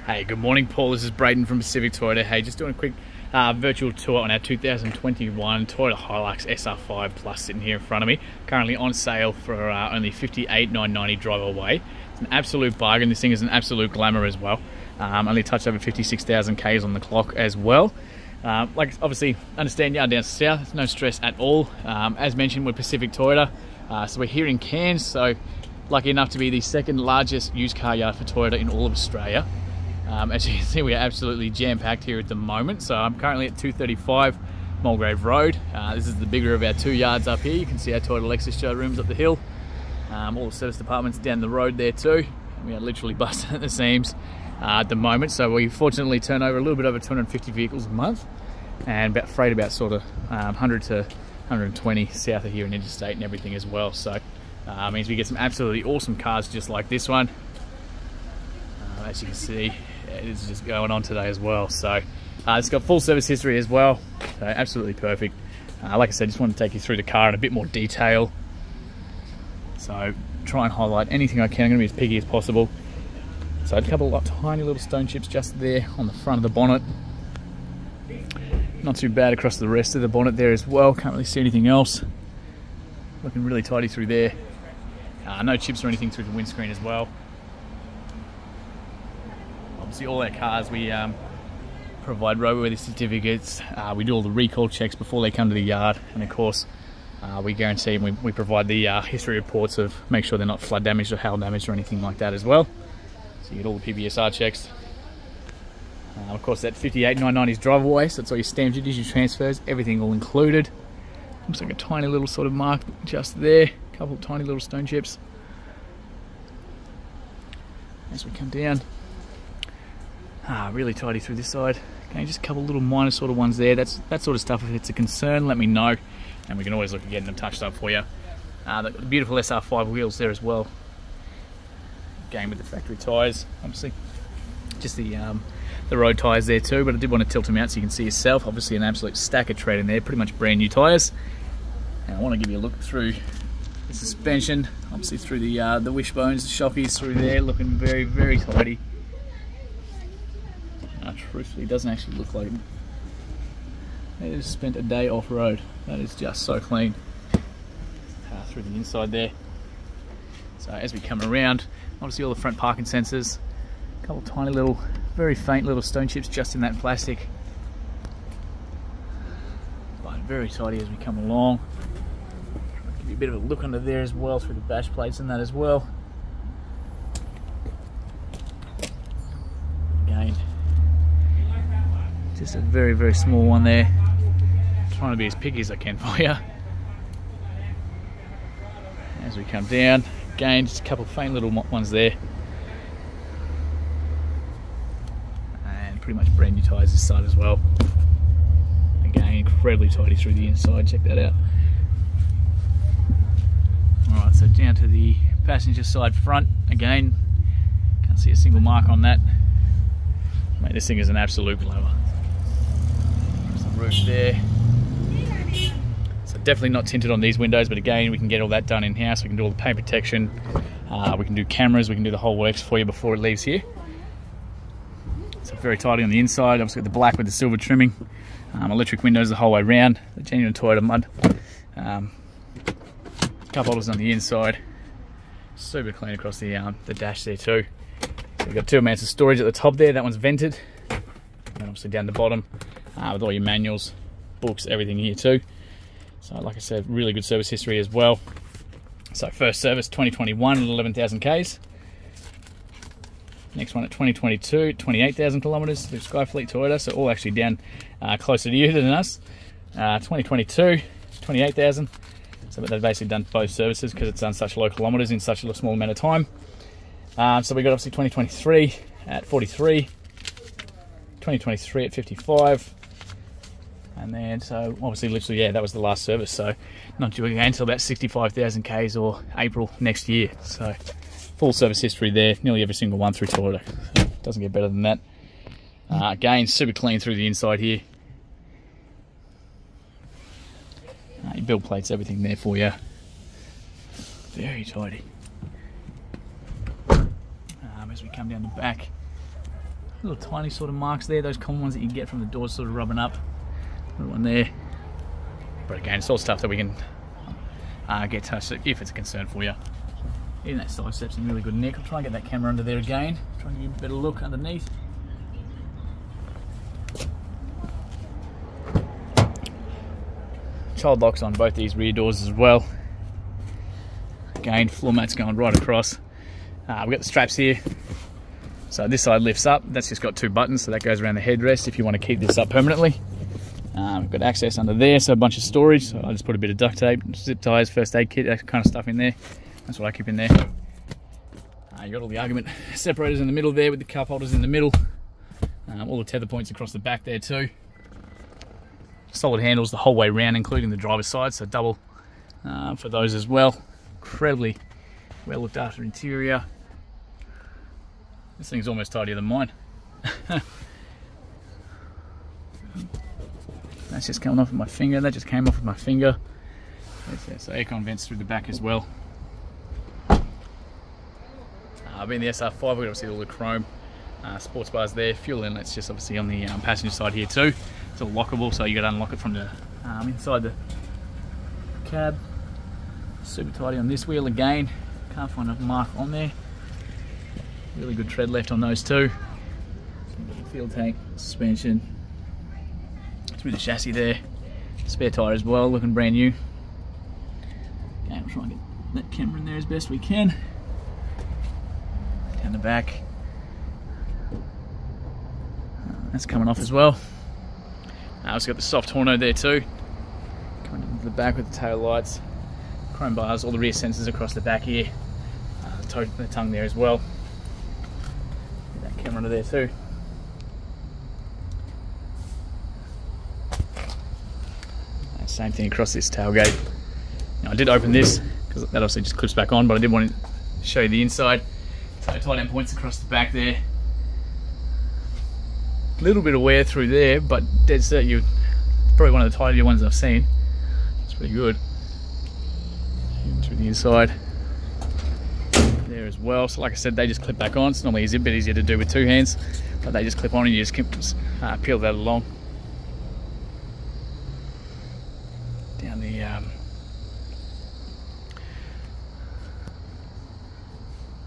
Hey, good morning, Paul. This is Braden from Pacific Toyota. Hey, just doing a quick virtual tour on our 2021 Toyota Hilux SR5 Plus sitting here in front of me. Currently on sale for only $58,990 drive away. It's an absolute bargain. This thing is an absolute glamour as well. Only touched over 56,000 Ks on the clock as well. Like, obviously, understand yard down south. It's no stress at all. As mentioned, we're Pacific Toyota. So we're here in Cairns. So lucky enough to be the second largest used car yard for Toyota in all of Australia. As you can see, we are absolutely jam-packed here at the moment. So I'm currently at 235 Mulgrave Road. This is the bigger of our two yards up here. You can see our Toyota Lexus showrooms up the hill. All the service departments down the road there too. We are literally busting at the seams at the moment. So we fortunately turn over a little bit over 250 vehicles a month, and about freight about sort of 100 to 120 south of here in interstate and everything as well. So means we get some absolutely awesome cars just like this one. As you can see, it is just going on today as well. So it's got full service history as well, so absolutely perfect. Like I said, just want to take you through the car in a bit more detail. So try and highlight anything I can. I'm going to be as picky as possible. So a couple of tiny little stone chips just there on the front of the bonnet. Not too bad across the rest of the bonnet there as well. Can't really see anything else. Looking really tidy through there. No chips or anything through the windscreen as well. Obviously all our cars we provide roadworthy certificates. We do all the recall checks before they come to the yard, and of course we guarantee and we provide the history reports of make sure they're not flood damaged or hail damaged or anything like that as well. So you get all the PBSR checks. Of course that $58,990 is drive away, so that's all your stamp duties, your transfers, everything all included. Looks like a tiny little sort of mark just there. A couple of tiny little stone chips. As we come down. Really tidy through this side. Okay, just a couple little minor sort of ones there. That sort of stuff, if it's a concern, let me know, and we can always look at getting them touched up for you. The beautiful SR5 wheels there as well. Again with the factory tyres, obviously. Just the road tyres there too, but I did want to tilt them out so you can see yourself. Obviously an absolute stack of tread in there, pretty much brand new tyres. And I want to give you a look through the suspension, obviously through the wishbones, the shockies through there, looking very, very tidy. Truthfully, it doesn't actually look like it has spent a day off-road. That is just so clean. Through the inside there. So as we come around, obviously all the front parking sensors, a couple tiny little, very faint little stone chips just in that plastic. But very tidy as we come along. Try to give you a bit of a look under there as well through the bash plates and that as well. Again, just a very, very small one there. Trying to be as picky as I can for you. As we come down, again, just a couple of faint little ones there. And pretty much brand new tyres this side as well. Again, incredibly tidy through the inside, check that out. Alright, so down to the passenger side front. Again, can't see a single mark on that. Mate, this thing is an absolute glamour. There's the roof there. So definitely not tinted on these windows, but again, we can get all that done in-house. We can do all the paint protection, we can do cameras, we can do the whole works for you before it leaves here. So very tidy on the inside. Obviously got the black with the silver trimming. Electric windows the whole way around. The genuine Toyota mud. Cup holders on the inside. Super clean across the dash there too. So we've got 2 amounts of storage at the top there. That one's vented. And obviously down the bottom with all your manuals, books, everything here too. So like I said, really good service history as well. So first service 2021 at 11,000 Ks. Next one at 2022, 28,000 kilometers through Skyfleet Toyota. So all actually down closer to you than us. 2022, 28,000. So they've basically done both services because it's done such low kilometers in such a small amount of time. So we got obviously 2023 at 43, 2023 at 55, and then so obviously literally, yeah, that was the last service, so not due again until about 65,000 Ks or April next year. So full service history there, nearly every single one through Toyota. So doesn't get better than that. Again, super clean through the inside here. Your build plates, everything there for you. Very tidy. As we come down the back, Little tiny sort of marks there, those common ones that you get from the doors sort of rubbing up. Little one there. But again, it's all stuff that we can get touched if it's a concern for you. Even that side step's in really good nick. I'll try and get that camera under there again. Try and give you a better look underneath. Child locks on both these rear doors as well. Again, floor mat's going right across. We've got the straps here. So this side lifts up. That's just got 2 buttons, so that goes around the headrest if you want to keep this up permanently. We've got access under there, so a bunch of storage. So I just put a bit of duct tape, zip ties, first aid kit, that kind of stuff in there. That's what I keep in there. You got all the argument separators in the middle there with the cup holders in the middle. All the tether points across the back there too. Solid handles the whole way around, including the driver's side, so double for those as well. Incredibly well looked after interior. This thing's almost tidier than mine. That's just coming off with my finger. That just came off with my finger. So aircon vents through the back as well. Being the SR5, we've got obviously all the chrome sports bars there. Fuel inlet's just obviously on the passenger side here too. It's all lockable, so you got to unlock it from the inside the cab. Super tidy on this wheel again. Can't find a mark on there. Really good tread left on those too. Fuel tank, suspension. Through the chassis there. Spare tyre as well, looking brand new. Okay, we'll try and get that camera in there as best we can. Down the back. That's coming off as well. Also got the soft horno there too. Coming into the back with the tail lights. Chrome bars, all the rear sensors across the back here. The tongue there as well. Get that camera under there too. Same thing across this tailgate. Now, I did open this because that obviously just clips back on, but I did want to show you the inside. So tie down points across the back there. A little bit of wear through there, but dead set you probably one of the tidier ones I've seen. It's pretty good. Even through the inside there as well. So like I said, they just clip back on. It's normally a bit easier to do with 2 hands, but they just clip on and you just peel that along. Down the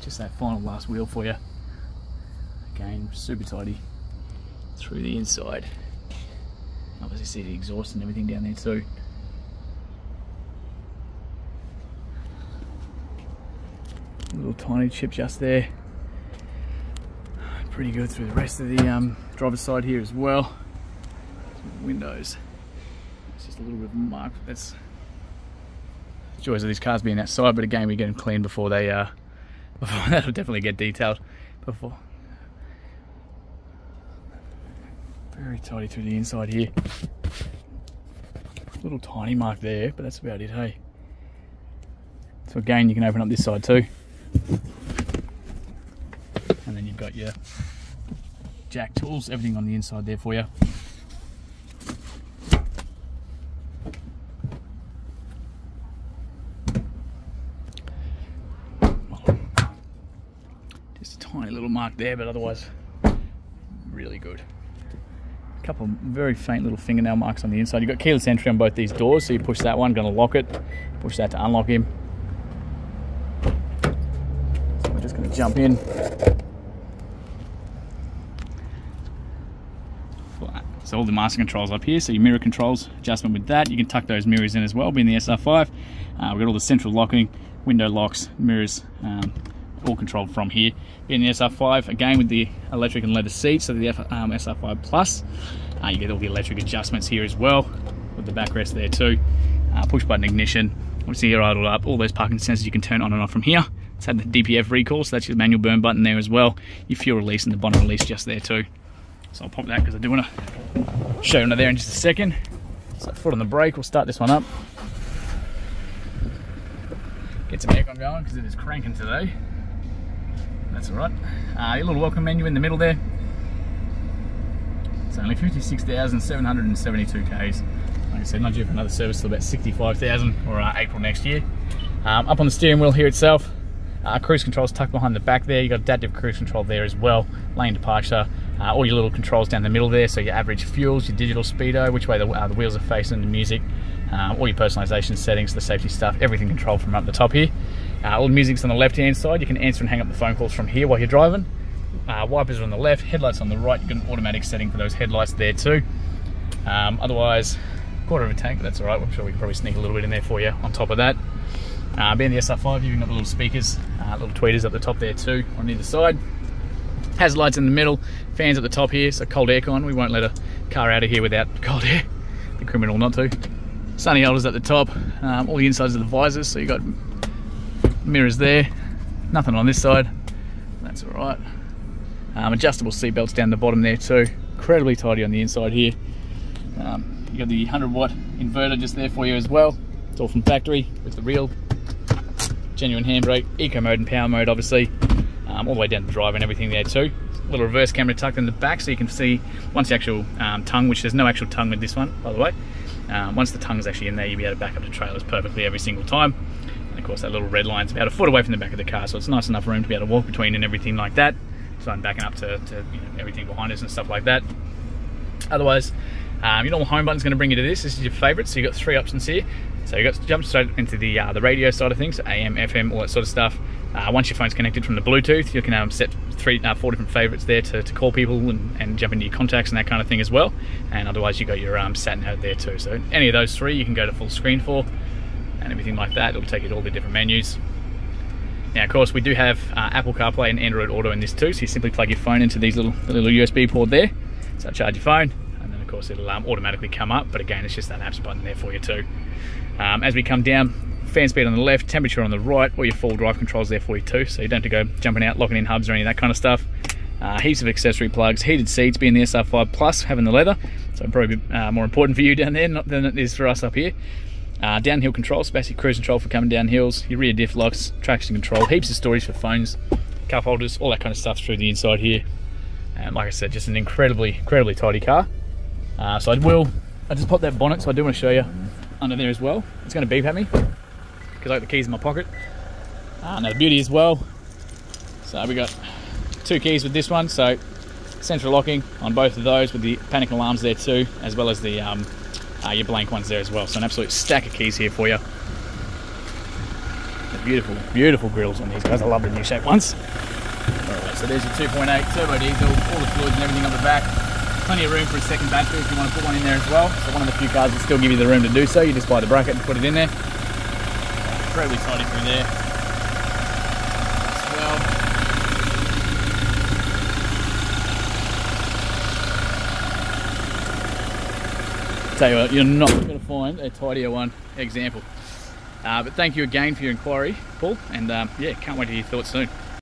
just that final last wheel for you. Again, super tidy through the inside. Obviously see the exhaust and everything down there too. Little tiny chip just there. Pretty good through the rest of the driver's side here as well. Windows. Just a little bit of a mark. That's the joys of these cars being outside, but again we get them clean before they before that'll definitely get detailed before. Very tidy through the inside here. Little tiny mark there, but that's about it, hey. So again you can open up this side too. And then you've got your jack tools, everything on the inside there for you. Tiny little mark there, but otherwise really good. A couple of very faint little fingernail marks on the inside. You've got keyless entry on both these doors, so you push that one, going to lock it, push that to unlock him. So we're just going to jump in. So all the master controls up here, so your mirror controls, adjustment with that. You can tuck those mirrors in as well, being the SR5. We've got all the central locking, window locks, mirrors, all controlled from here. In the SR5, again with the electric and leather seats, so the SR5 Plus, you get all the electric adjustments here as well, with the backrest there too. Push button ignition, obviously you're idled up, all those parking sensors you can turn on and off from here. It's had the DPF recall, so that's your manual burn button there as well. Your fuel release and the bottom release just there too. So I'll pop that because I do want to show you under there in just a second. So foot on the brake, we'll start this one up. Get some aircon going because it is cranking today. That's alright. Your little welcome menu in the middle there. It's only 56,772 Ks. Like I said, not due for another service till about 65,000 or April next year. Up on the steering wheel here itself, cruise control's tucked behind the back there. You've got adaptive cruise control there as well. Lane departure, All your little controls down the middle there, so your average fuels, your digital speedo, which way the wheels are facing, the music, all your personalization settings, the safety stuff, everything controlled from up the top here. All the music's on the left hand side. You can answer and hang up the phone calls from here while you're driving. Wipers are on the left, headlights on the right. You've got an automatic setting for those headlights there too. Otherwise, quarter of a tank, but that's alright. I'm sure we can probably sneak a little bit in there for you on top of that. Being the SR5, you've got the little speakers, little tweeters up the top there too on either side. Has lights in the middle, fans at the top here, so cold aircon. We won't let a car out of here without cold air. Be criminal not to. Sunny holders at the top, all the insides of the visors, so you've got mirrors there. Nothing on this side, that's alright. Adjustable seat belts down the bottom there too. Incredibly tidy on the inside here. You got the 100-watt inverter just there for you as well. It's all from factory with the real genuine handbrake, eco mode and power mode obviously. All the way down the drive and everything there too. Little reverse camera tucked in the back so you can see once the actual tongue, which there's no actual tongue with this one by the way. Once the tongue's actually in there, you'll be able to back up the trailers perfectly every single time. And of course that little red line's about a foot away from the back of the car, so it's nice enough room to be able to walk between and everything like that. So I'm backing up to you know, everything behind us and stuff like that. Otherwise, your normal home button's going to bring you to this. This is your favourite, so you've got 3 options here. So you've got to jump straight into the radio side of things, so AM, FM, all that sort of stuff. Once your phone's connected from the Bluetooth, you can set 4 different favourites there to call people and jump into your contacts and that kind of thing as well. And otherwise you've got your sat nav there too. So any of those 3 you can go to full screen for and everything like that. It'll take you to all the different menus. Now of course we do have Apple CarPlay and Android Auto in this too, so you simply plug your phone into these little USB port there, so charge your phone, and then of course it'll automatically come up, but again it's just that apps button there for you too. As we come down, fan speed on the left, temperature on the right, all your full drive controls there for you too, so you don't have to go jumping out, locking in hubs or any of that kind of stuff. Heaps of accessory plugs, heated seats, being the SR5 Plus, having the leather, so probably more important for you down there than it is for us up here. Downhill control, so basically cruise control for coming down hills, your rear diff locks, traction control, heaps of storage for phones, cup holders, all that kind of stuff through the inside here. And like I said, just an incredibly tidy car. So I just popped that bonnet, so I do want to show you under there as well. It's going to beep at me because I got the keys in my pocket. Now the beauty as well, so we got 2 keys with this one, so central locking on both of those with the panic alarms there too, as well as the your blank ones there as well. So an absolute stack of keys here for you. The beautiful grills on these guys. I love the new shape ones. Alright, so there's your 2.8 turbo diesel, all the fluids and everything on the back. Plenty of room for a second battery if you want to put one in there as well. So one of the few cars that still give you the room to do so. You just buy the bracket and put it in there. Incredibly tidy through there as well. Tell you what, you're not going to find a tidier one example. But thank you again for your inquiry, Paul, and yeah, can't wait to hear your thoughts soon.